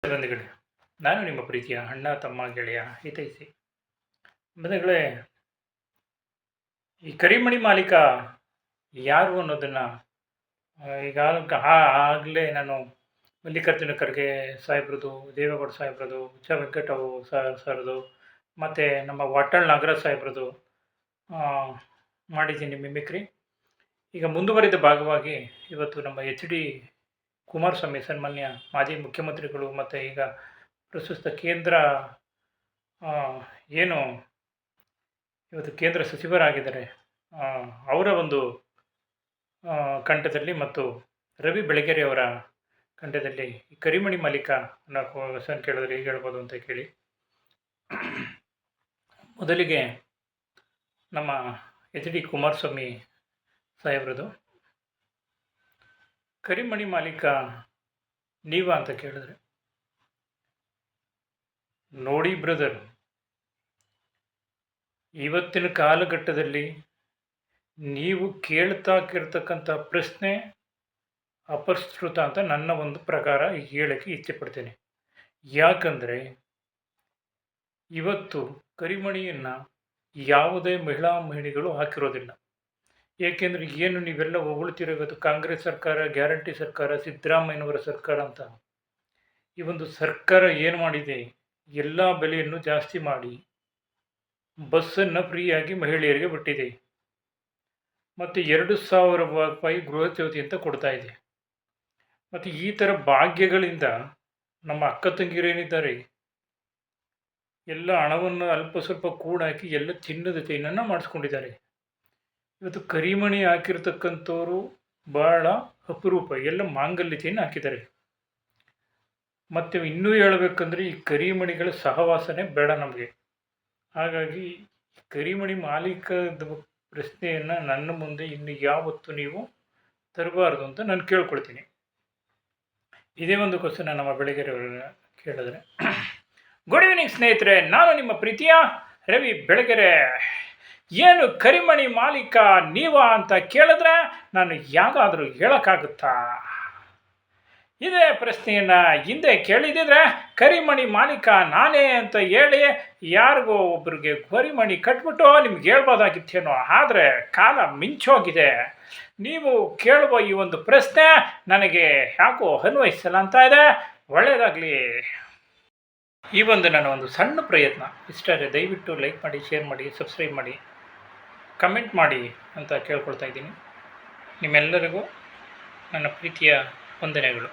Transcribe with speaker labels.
Speaker 1: ಬಂಧುಗಳೇ, ನಾನು ನಿಮ್ಮ ಪ್ರೀತಿಯ ಅಣ್ಣ ತಮ್ಮ ಗೆಳೆಯ ಹಿತೈಷಿ. ಬಂಧುಗಳೇ, ಈ ಕರಿಮಣಿ ಮಾಲೀಕ ಯಾರು ಅನ್ನೋದನ್ನು ಆಗಲೇ ನಾನು ಮಲ್ಲಿಕಾರ್ಜುನ ಖರ್ಗೆ ಸಾಹೇಬ್ರದು, ದೇವೇಗೌಡ ಸಾಹೇಬ್ರದು, ಹುಚ್ಚ ವೆಂಕಟರಾವ್ ಸರ್ದು ಮತ್ತು ನಮ್ಮ ವಾಟಾಳ್ ನಾಗರಾಜ್ ಸಾಹೇಬ್ರದು ಮಾಡಿದ್ದೀನಿ ಮಿಮಿಕ್ರಿ. ಈಗ ಮುಂದುವರಿದ ಭಾಗವಾಗಿ ಇವತ್ತು ನಮ್ಮ ಎಚ್ ಡಿ ಕುಮಾರಸ್ವಾಮಿ ಸನ್ಮಾನ್ಯ ಮಾಜಿ ಮುಖ್ಯಮಂತ್ರಿಗಳು ಮತ್ತು ಈಗ ಪ್ರಸ್ತುತ ಕೇಂದ್ರ ಏನು ಇವತ್ತು ಕೇಂದ್ರ ಸಚಿವರಾಗಿದ್ದಾರೆ ಅವರ ಒಂದು ಕಂಠದಲ್ಲಿ ಮತ್ತು ರವಿ ಬೆಳಗೆರೆ ಅವರ ಕಂಠದಲ್ಲಿ ಈ ಕರಿಮಣಿ ಮಾಲೀಕ ಅನ್ನೋ ಹೆಸರು ಕೇಳಿದ್ರೆ ಹೇಗೆ ಹೇಳ್ಬೋದು ಅಂತ ಕೇಳಿ. ಮೊದಲಿಗೆ ನಮ್ಮ ಎಚ್ ಡಿ ಕುಮಾರಸ್ವಾಮಿ ಸಾಹೇಬ್ರದು ಕರಿಮಣಿ ಮಾಲೀಕ ನೀವಾ ಅಂತ ಕೇಳಿದ್ರೆ, ನೋಡಿ ಬ್ರದರ್, ಇವತ್ತಿನ ಕಾಲಘಟ್ಟದಲ್ಲಿ ನೀವು ಕೇಳ್ತಾಕಿರ್ತಕ್ಕಂಥ ಪ್ರಶ್ನೆ ಅಪರಿಷ್ಕೃತ ಅಂತ ನನ್ನ ಒಂದು ಪ್ರಕಾರ ಹೇಳಕ್ಕೆ ಇಚ್ಛೆಪಡ್ತೇನೆ. ಯಾಕಂದರೆ ಇವತ್ತು ಕರಿಮಣಿಯನ್ನು ಯಾವುದೇ ಮಹಿಳೆಗಳು ಹಾಕಿರೋದಿಲ್ಲ. ಏಕೆಂದರೆ ಏನು ನೀವೆಲ್ಲ ಹೊಗಳ್ತಿರೋದು ಕಾಂಗ್ರೆಸ್ ಸರ್ಕಾರ, ಗ್ಯಾರಂಟಿ ಸರ್ಕಾರ, ಸಿದ್ದರಾಮಯ್ಯನವರ ಸರ್ಕಾರ ಅಂತ. ಈ ಒಂದು ಸರ್ಕಾರ ಏನು ಮಾಡಿದೆ, ಎಲ್ಲ ಬೆಲೆಯನ್ನು ಜಾಸ್ತಿ ಮಾಡಿ ಬಸ್ಸನ್ನು ಫ್ರೀಯಾಗಿ ಮಹಿಳೆಯರಿಗೆ ಬಿಟ್ಟಿದೆ ಮತ್ತು 2,000 ರೂಪಾಯಿ ಗೃಹ ಜ್ಯೋತಿ ಅಂತ ಕೊಡ್ತಾ ಇದೆ. ಮತ್ತು ಈ ಥರ ಭಾಗ್ಯಗಳಿಂದ ನಮ್ಮ ಅಕ್ಕ ತಂಗಿರೇನಿದ್ದಾರೆ ಎಲ್ಲ ಹಣವನ್ನು ಅಲ್ಪ ಸ್ವಲ್ಪ ಕೂಡಾಕಿ ಎಲ್ಲ ಚಿನ್ನದ ಚೈನನ್ನು ಮಾಡಿಸ್ಕೊಂಡಿದ್ದಾರೆ. ಇವತ್ತು ಕರಿಮಣಿ ಹಾಕಿರ್ತಕ್ಕಂಥವ್ರು ಭಾಳ ಅಪರೂಪ, ಎಲ್ಲ ಮಾಂಗಲ್ಯ ಚೈನ್ ಹಾಕಿದ್ದಾರೆ. ಮತ್ತು ಇನ್ನೂ ಹೇಳಬೇಕಂದ್ರೆ ಈ ಕರಿಮಣಿಗಳ ಸಹವಾಸನೆ ಬೇಡ ನಮಗೆ. ಹಾಗಾಗಿ ಕರಿಮಣಿ ಮಾಲೀಕದ ಪ್ರಶ್ನೆಯನ್ನು ನನ್ನ ಮುಂದೆ ಇನ್ನು ಯಾವತ್ತೂ ನೀವು ತರಬಾರ್ದು ಅಂತ ನಾನು ಕೇಳ್ಕೊಳ್ತೀನಿ. ಇದೇ ಒಂದು ಕ್ವಶನ್ ನಮ್ಮ ಬೆಳಗೆರೆ ಕೇಳಿದ್ರೆ, ಗುಡ್ ಈವ್ನಿಂಗ್ ಸ್ನೇಹಿತರೆ, ನಾನು ನಿಮ್ಮ ಪ್ರೀತಿಯ ರವಿ ಬೆಳಗೆರೆ. ಏನು ಕರಿಮಣಿ ಮಾಲೀಕ ನೀವಾ ಅಂತ ಕೇಳಿದ್ರೆ ನಾನು ಯಾಗಾದರೂ ಹೇಳೋಕ್ಕಾಗುತ್ತಾ? ಇದೇ ಪ್ರಶ್ನೆಯನ್ನು ಹಿಂದೆ ಕೇಳಿದಿದ್ರೆ ಕರಿಮಣಿ ಮಾಲೀಕ ನಾನೇ ಅಂತ ಹೇಳಿ ಯಾರಿಗೋ ಒಬ್ಬರಿಗೆ ಕರಿಮಣಿ ಕಟ್ಬಿಟ್ಟು ನಿಮ್ಗೆ ಹೇಳ್ಬೋದಾಗಿತ್ತೇನೋ. ಆದರೆ ಕಾಲ ಮಿಂಚೋಗಿದೆ. ನೀವು ಕೇಳುವ ಈ ಒಂದು ಪ್ರಶ್ನೆ ನನಗೆ ಯಾಕೋ ಅನ್ವಯಿಸಲ್ಲ ಅಂತ ಇದೆ. ಒಳ್ಳೆಯದಾಗಲಿ. ಈ ಒಂದು ನನ್ನ ಒಂದು ಸಣ್ಣ ಪ್ರಯತ್ನ ಇಷ್ಟ. ದಯವಿಟ್ಟು ಲೈಕ್ ಮಾಡಿ, ಶೇರ್ ಮಾಡಿ, ಸಬ್ಸ್ಕ್ರೈಬ್ ಮಾಡಿ, ಕಮೆಂಟ್ ಮಾಡಿ ಅಂತ ಕೇಳ್ಕೊಳ್ತಾ ಇದ್ದೀನಿ. ನಿಮ್ಮೆಲ್ಲರಿಗೂ ನನ್ನ ಪ್ರೀತಿಯ ವಂದನೆಗಳು.